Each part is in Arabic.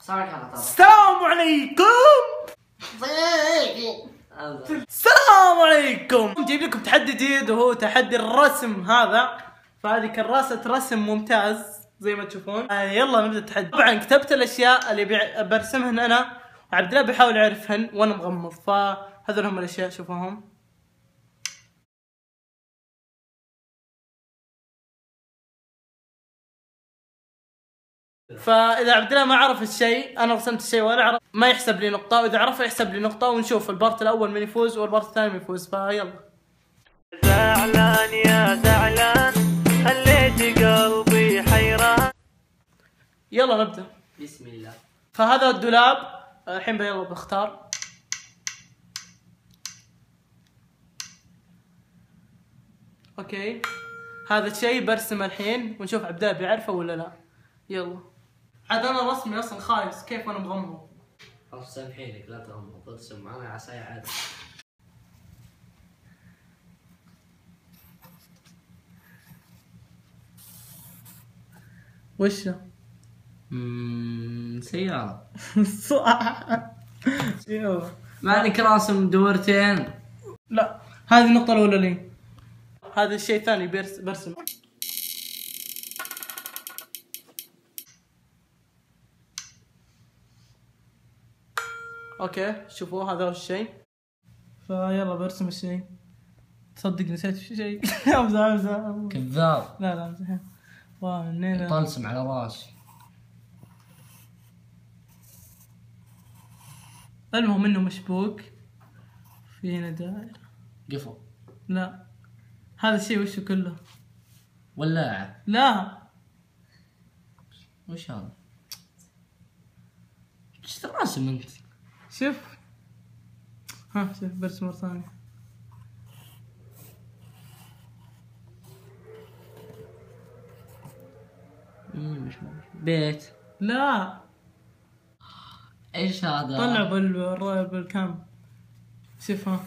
السلام عليكم. السلام عليكم. جايب لكم تحدي جديد وهو تحدي الرسم هذا. فهذه كراسة رسم ممتاز زي ما تشوفون. يلا نبدأ التحدي. طبعا كتبت الأشياء اللي برسمهن أنا وعبد الله بيحاول يعرفهن وأنا مغمض. فهذول هم الأشياء شوفوهم. فاذا عبد الله ما عرف الشيء، انا رسمت الشيء وانا عرف، ما يحسب لي نقطه، واذا عرفه يحسب لي نقطه، ونشوف البارت الاول من يفوز والبارت الثاني من يفوز. فيلا. زعلان يا زعلان خليت قلبي حيران. يلا نبدا. بسم الله. فهذا الدولاب الحين يلا بختار. اوكي هذا الشيء برسمه الحين ونشوف عبد الله بيعرفه ولا لا. يلا. عاد انا رسمي اصلا خايس، كيف وانا مغمض؟ خلاص سامحينك لا تغمض، ارسم معنا عساي عادي. وش؟ سيارة. صح. يلا. مع انك راسم دورتين. لا هذه النقطة الأولى لي. هذا الشيء الثاني برسم. اوكي شوفوا هذا هو الشيء. فيلا برسم الشيء. تصدق نسيت شيء. امزح. كذاب. لا امزح. واو طلسم على راسي. المهم انه مشبوك. في هنا دائرة. قفل. لا هذا الشيء وشه كله؟ ولاعة. لا. وش هذا؟ ايش راسم انت؟ شوف. ها شوف برسم مرة ثانية. بيت. لا ايش هذا؟ طلع بالكام. شوفها.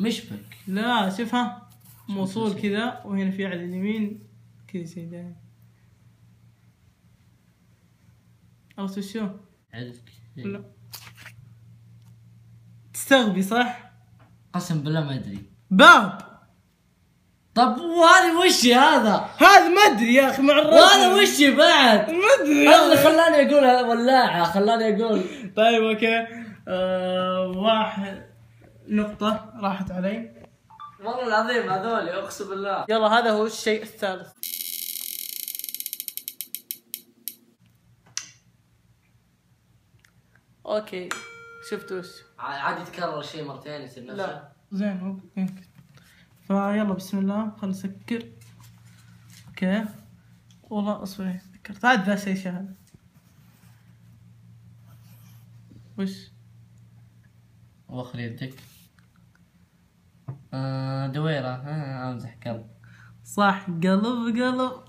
مشبك. لا شوفها موصول كذا، وهنا في على اليمين كذا شيء دايم. عرفت شو؟ عرفت. لا تستغبي صح؟ قسم بالله ما ادري. باب. طب وهذا وش هذا؟ هذا ما ادري يا اخي مع الرسم. وهذا وش بعد؟ ما ادري. هذا اللي خلاني اقول ولاعة، خلاني اقول. طيب اوكي. واحد نقطة راحت علي. والله العظيم هذولي اقسم بالله. يلا هذا هو الشيء الثالث. اوكي شفت وش؟ عادي يتكرر الشيء مرتين يصير نفسه. لا زين يمكن. فيلا بسم الله خل نسكر. اوكي والله اصبري سكرت. عاد ذا شيء شهد. وش؟ وخر يدك. دويرة. امزح قلب. صح قلب.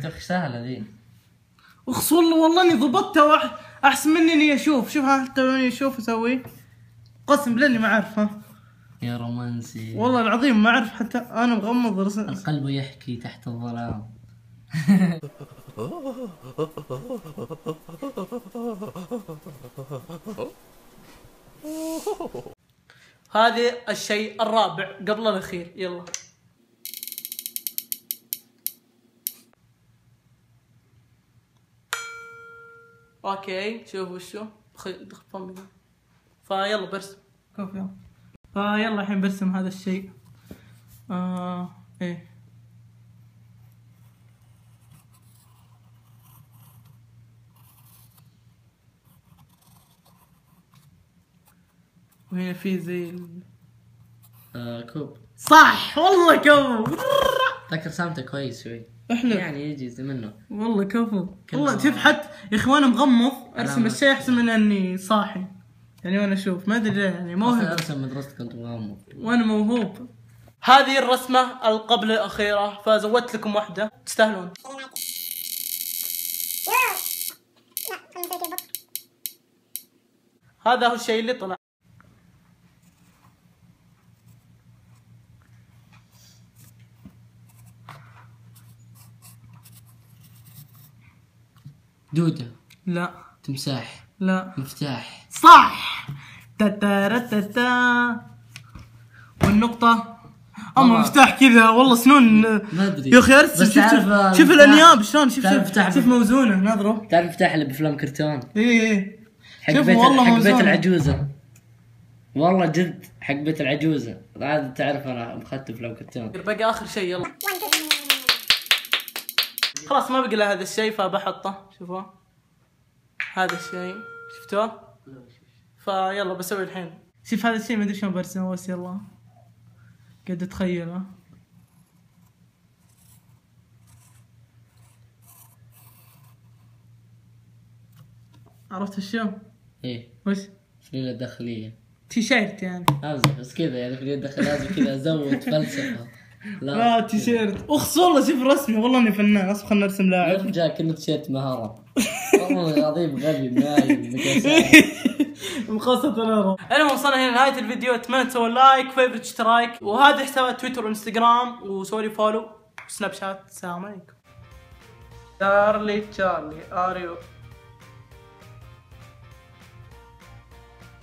تخ سهلة ذي. اخس والله اني ضبطتها واحد احسن مني اني اشوف. شوف ها حتى اني اشوف اسوي. قسم بالله اني ما اعرفها. يا رومانسي. والله العظيم ما اعرف حتى انا مغمض القلب يحكي تحت الظلام. هذا الشيء الرابع قبل الاخير. يلا. اوكي شوف وشو. دخل فمي. فيلا برسم. كوف يلا. فيلا الحين برسم هذا الشيء. ايه وهنا في زي كوب. صح والله كفو. ذاك رسمته كويس شوي. احلى يعني يجي منه. والله كفو. والله شوف حتى يا اخي وانا مغمض ارسم الشيء احسن من اني صاحي. يعني وانا اشوف ما ادري ليه يعني موهوب. ارسم مدرستك كنت مغمض. وانا موهوب. هذه الرسمة القبل الأخيرة فزودت لكم واحدة تستاهلون. هذا هو الشيء اللي طلع. دودة. لا تمساح. لا مفتاح. صح. تتارتتا. والنقطة اما مفتاح كذا والله سنون. ما ادري يا اخي ارسم. بس تعرف شوف الانياب شلون. شوف تعرف شوف موزونة ناظره. تعرف المفتاح اللي بافلام كرتون ايه حق شوف بيت والله حق بيت موزونة. العجوزة. والله جد حق بيت العجوزة. عاد تعرف انا اخذت افلام كرتون. باقي اخر شيء يلا. خلاص ما بقي له هذا الشيء فبحطه. شوفوا هذا الشيء شفتوه؟ فيلا بسوي الحين. شوف هذا الشيء ما ادري شلون برسمه بس يلا قاعد اتخيله. عرفت الشو؟ ايه وش؟ فليلة الداخلية. تيشيرت يعني. امزح بس كذا يعني فليلة الداخلية لازم كذا ازود فلسفة. لا تيشيرت. اخس والله شوف رسمي والله اني فنان. اصبر خلنا نرسم لاعب. يرجع كأنه تيشيرت مهارة. والله العظيم غبي نايم. مخصص انا. المهم وصلنا هنا لنهاية الفيديو. اتمنى تسوون لايك فيفرت اشتراك. وهذا حسابات تويتر وانستغرام وسوي فولو وسناب شات. السلام عليكم. تشارلي اريو